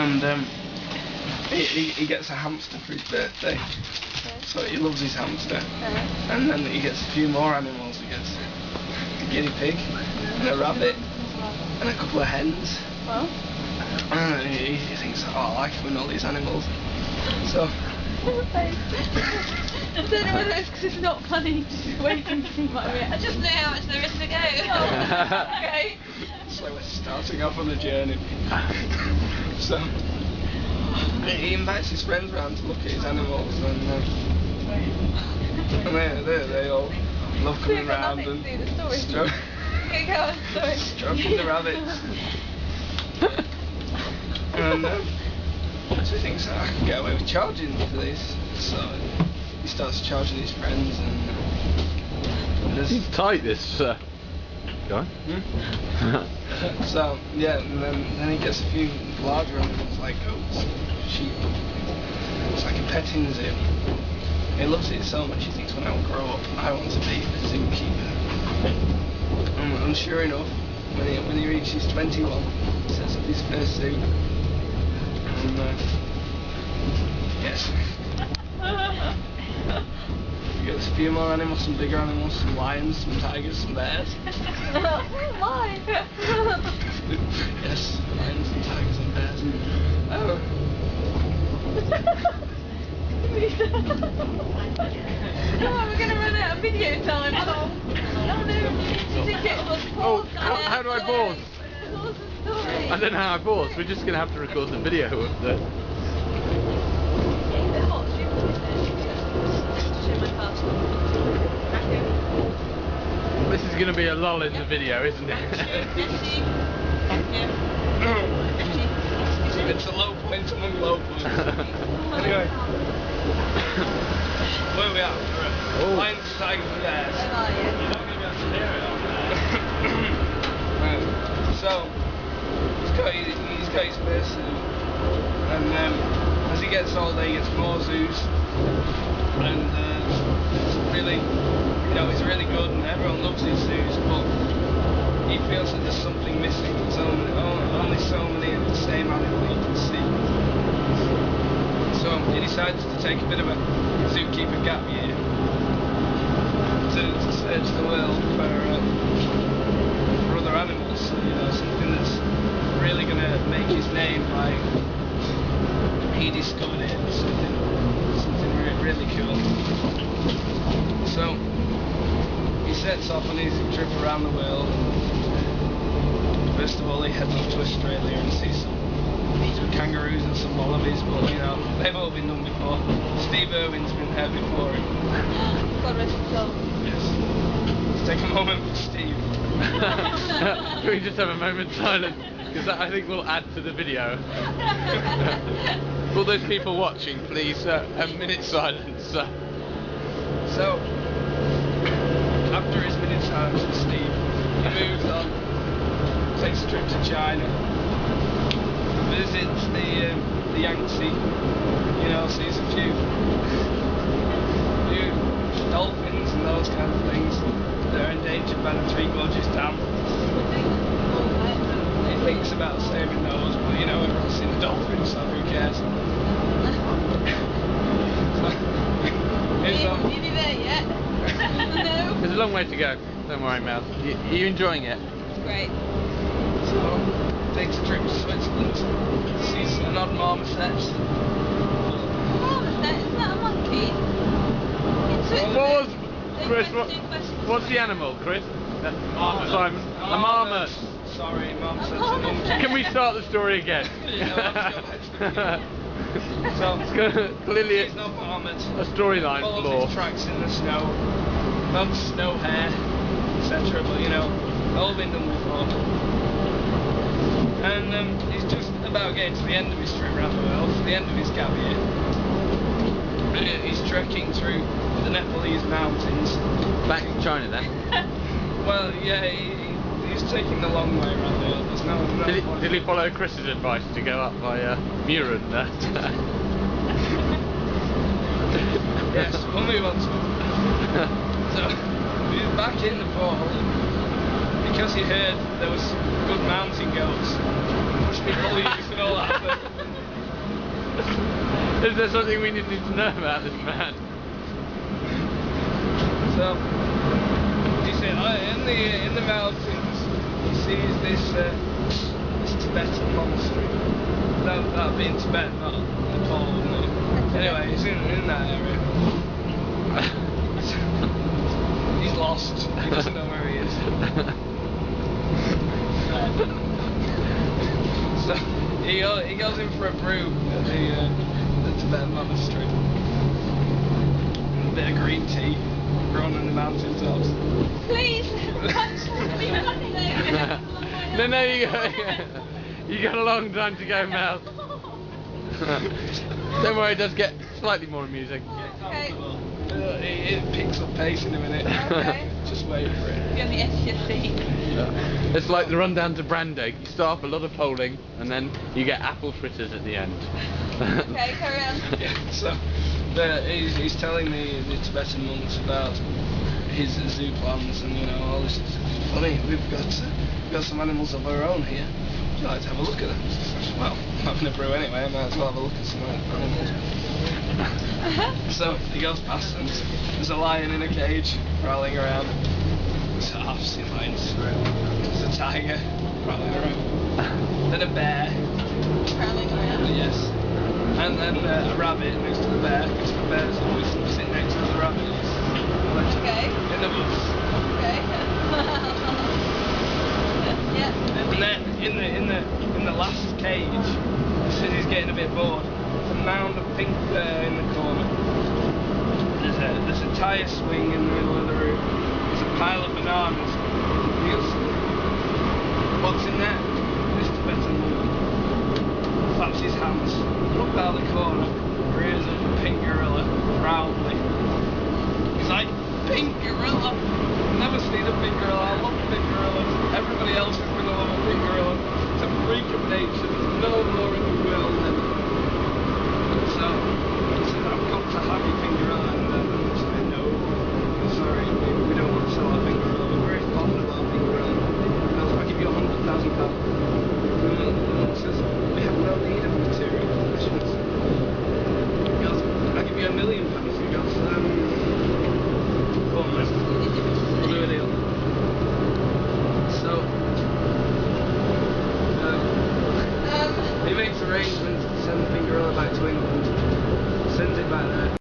and he gets a hamster for his birthday. So he loves his hamster. And then he gets a few more animals. He gets a guinea pig and a rabbit and a couple of hens. Well. And he thinks, oh, I like having all these animals. So. I don't know whether it's because it's not funny, just waiting to see my reaction. I just know how much there is to go. Oh, okay. So we're starting off on a journey. So he invites his friends round to look at his animals, and they all love coming round and stroking the rabbits. And so he thinks, I can get away with charging for this. So he starts charging his friends, and he's tight, this guy. So yeah, and then he gets a few larger animals like goats, sheep. It's like a petting zoo. He loves it so much he thinks, when I grow up I want to be a zookeeper. And sure enough, when he reaches 21, he sets up his first zoo. And yes. There's a few more animals, some bigger animals, some lions, some tigers, some bears. Why? Yes, lions and tigers and bears. Oh. Oh, we're going to run out of video time. Oh no. Oh, how do I pause? I don't know how I pause. We're just going to have to record the video of the... This is going to be a lull in the video, isn't it? It's a low point among low points. Anyway, where we are? Oh. Lions, tigers and bears. You're not going to be able to hear it. So, he's got his first zoo. And as he gets older, he gets more zoos. And it's really, it's really good, and everyone loves his zoos, but he feels that there's something missing. There's only so many of the same animal he can see. So he decides to take a bit of a zookeeper gap year to search the world for other animals. So, something that's really going to make his name, like he discovered it, something really cool. So he sets off on his trip around the world. First of all, he heads off to Australia and sees some kangaroos and some wallabies, but they've all been done before. Steve Irwin's been there before him. God rest his soul. Yes. Let's take a moment for Steve. Can we just have a moment silent? Because I think we'll add to the video. For those people watching, please, a minute silence. So, after his minute silence with Steve, he moves on, takes a trip to China, visits the Yangtze, sees a few dolphins and those kind of things that are endangered by the Three Gorges Dam. He thinks about saving those, but everyone's seen a dolphin, so who cares? Are you there yet? No. There's a long way to go. Don't worry, Mel. Are you enjoying it? It's great. So, takes a trip to Switzerland, sees an odd marmoset. Marmoset? Isn't that a monkey? Pause! Chris, what's the animal, Chris? Simon? A marmot. Sorry, marmoset's a monkey. Can we start the story again? So, clearly he's not marmot. A storyline follows flaw. his tracks in the snow, loves snow hair, etc. But all been done before. And he's just about getting to the end of his trip around the world, the end of his gap year. He's trekking through the Nepalese mountains. Back in China then? Well, yeah, he's taking the long way around the world. There's no did he follow Chris's advice to go up by Muren? Yes, we'll move on to it. So, he's back in Nepal because he heard there was good mountain goats, which people used and all that. Is there something we need to know about this man? So, you see, in the mountains, he sees this Tibetan monastery. That'd be in Tibet, not Nepal, wouldn't it? Anyway, he's in that area. He's lost. He doesn't know where he is. So he goes in for a brew at the Tibetan monastery. A bit of green tea grown in the mountain tops. Please, No, you got a long time to go, Mel. Don't worry, it does get slightly more amusing. Okay. It picks up pace in a minute. Okay. Just wait for it. Be on the edge of your seat. It's like the run down to Brandegg. You start off a lot of polling, and then you get apple fritters at the end. Okay, carry on. Yeah, so he's telling the Tibetan monks about his zoo plans, and you know, all this is funny. We've got some animals of our own here. Would you like to have a look at them? Well, I'm having a brew anyway, I might as well have a look at some animals. So he goes past and there's a lion in a cage prowling around. So I've seen lions. There's a tiger prowling around. Then a bear. Prowling around. Yes. And then a rabbit next to the bear, because the bear's always sitting next to the rabbit. Okay. In the bus. Okay. Yeah. And then in the last cage, as soon as he's getting a bit bored, there's a mound of pink fur in the corner. There's a tyre swing in the middle of the room. There's a pile of bananas. He goes, what's in there? This Tibetan woman claps his hands, up out the corner, rears up a pink gorilla proudly. He's like, pink gorilla? Never seen a pink gorilla. I love pink gorillas. Everybody else is